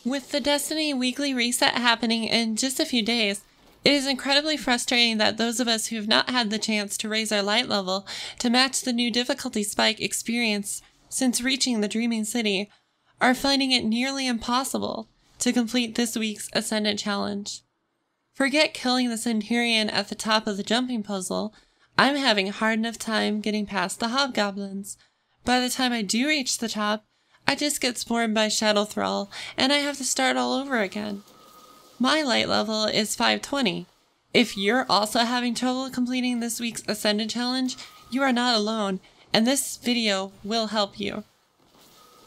With the Destiny weekly reset happening in just a few days, it is incredibly frustrating that those of us who have not had the chance to raise our light level to match the new difficulty spike experienced since reaching the Dreaming City are finding it nearly impossible to complete this week's Ascendant challenge. Forget killing the Centurion at the top of the jumping puzzle, I'm having a hard enough time getting past the hobgoblins. By the time I do reach the top, I just get swarmed by Shadow Thrall, and I have to start all over again. My light level is 520. If you're also having trouble completing this week's Ascendant challenge, you are not alone, and this video will help you.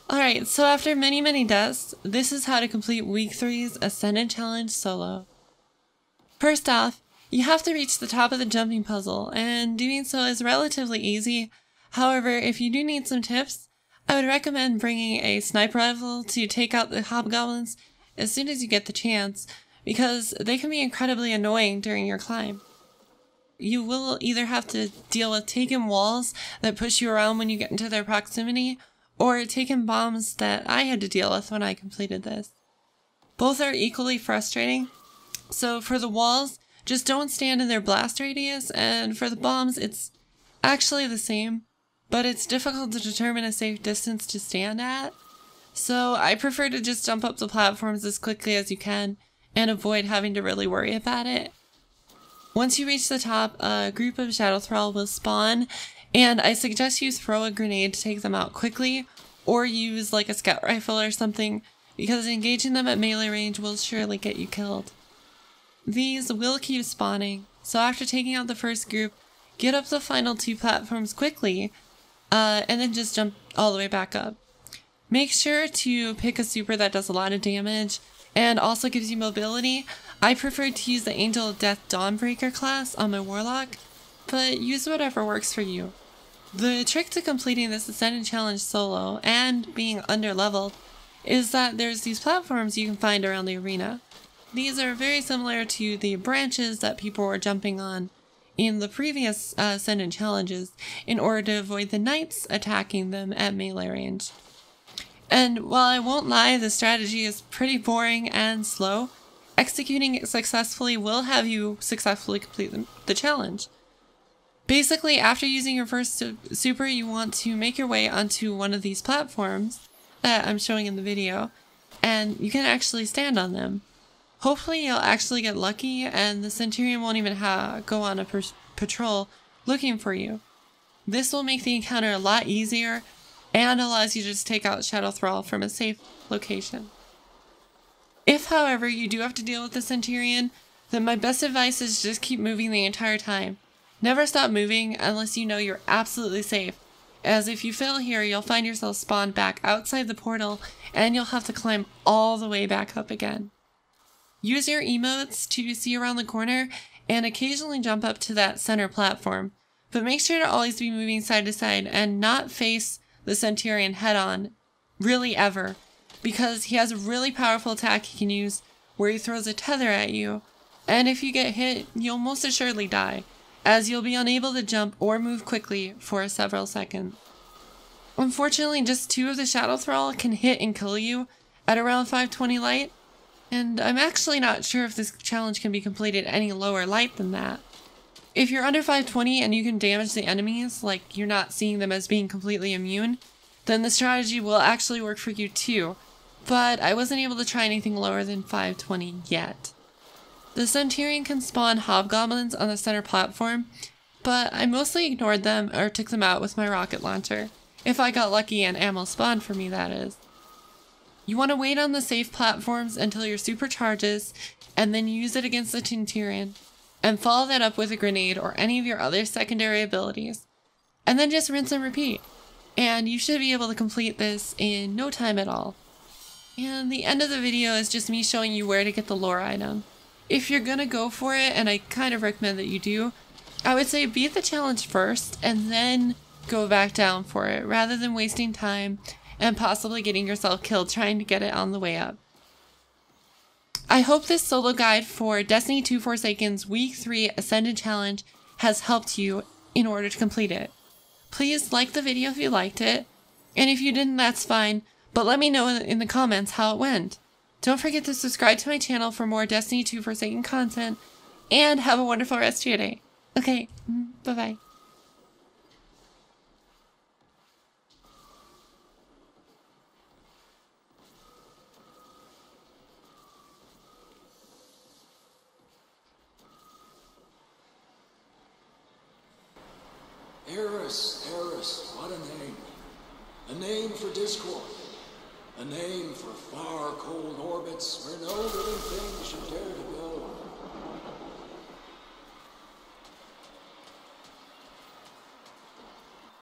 Alright, so after many deaths, this is how to complete week 3's Ascendant challenge solo. First off, you have to reach the top of the jumping puzzle, and doing so is relatively easy. However, if you do need some tips, I would recommend bringing a sniper rifle to take out the hobgoblins as soon as you get the chance, because they can be incredibly annoying during your climb. You will either have to deal with taken walls that push you around when you get into their proximity, or taken bombs that I had to deal with when I completed this. Both are equally frustrating, so for the walls, just don't stand in their blast radius, and for the bombs, it's actually the same, but it's difficult to determine a safe distance to stand at. So I prefer to just jump up the platforms as quickly as you can and avoid having to really worry about it. Once you reach the top, a group of Shadow Thrall will spawn, and I suggest you throw a grenade to take them out quickly, or use like a scout rifle or something, because engaging them at melee range will surely get you killed. These will keep spawning, so after taking out the first group, get up the final 2 platforms quickly, and then just jump all the way back up. Make sure to pick a super that does a lot of damage and also gives you mobility. I prefer to use the Angel of Death Dawnbreaker class on my Warlock, but use whatever works for you. The trick to completing this Ascendant challenge solo and being underleveled is that there's these platforms you can find around the arena. These are very similar to the branches that people were jumping on in the previous Ascendant challenges in order to avoid the knights attacking them at melee range. And while I won't lie, the strategy is pretty boring and slow, executing it successfully will have you successfully complete the challenge. Basically, after using your first super, you want to make your way onto one of these platforms that I'm showing in the video, and you can actually stand on them. Hopefully you'll actually get lucky and the Centurion won't even go on a patrol looking for you. This will make the encounter a lot easier and allows you to just take out Shadow Thrall from a safe location. If, however, you do have to deal with the Centurion, then my best advice is just keep moving the entire time. Never stop moving unless you know you're absolutely safe, as if you fail here, you'll find yourself spawned back outside the portal and you'll have to climb all the way back up again. Use your emotes to see around the corner and occasionally jump up to that center platform, but make sure to always be moving side to side and not face the Centurion head on, really ever, because he has a really powerful attack he can use where he throws a tether at you, and if you get hit, you'll most assuredly die, as you'll be unable to jump or move quickly for several seconds. Unfortunately, just 2 of the Shadow Thrall can hit and kill you at around 520 light, and I'm actually not sure if this challenge can be completed any lower light than that. If you're under 520 and you can damage the enemies, like you're not seeing them as being completely immune, then the strategy will actually work for you too, but I wasn't able to try anything lower than 520 yet. The Centurion can spawn hobgoblins on the center platform, but I mostly ignored them or took them out with my rocket launcher, if I got lucky and ammo spawned for me, that is. You want to wait on the safe platforms until your super charges, and then use it against the Centurion, and follow that up with a grenade or any of your other secondary abilities, and then just rinse and repeat, and you should be able to complete this in no time at all. And the end of the video is just me showing you where to get the lore item. If you're gonna go for it, and I kind of recommend that you do, I would say beat the challenge first, and then go back down for it, rather than wasting time and possibly getting yourself killed trying to get it on the way up. I hope this solo guide for Destiny 2 Forsaken's Week 3 Ascendant Challenge has helped you in order to complete it. Please like the video if you liked it, and if you didn't, that's fine, but let me know in the comments how it went. Don't forget to subscribe to my channel for more Destiny 2 Forsaken content, and have a wonderful rest of your day. Okay, bye-bye. Eris, what a name. A name for discord. A name for far, cold orbits where no living thing should dare to go.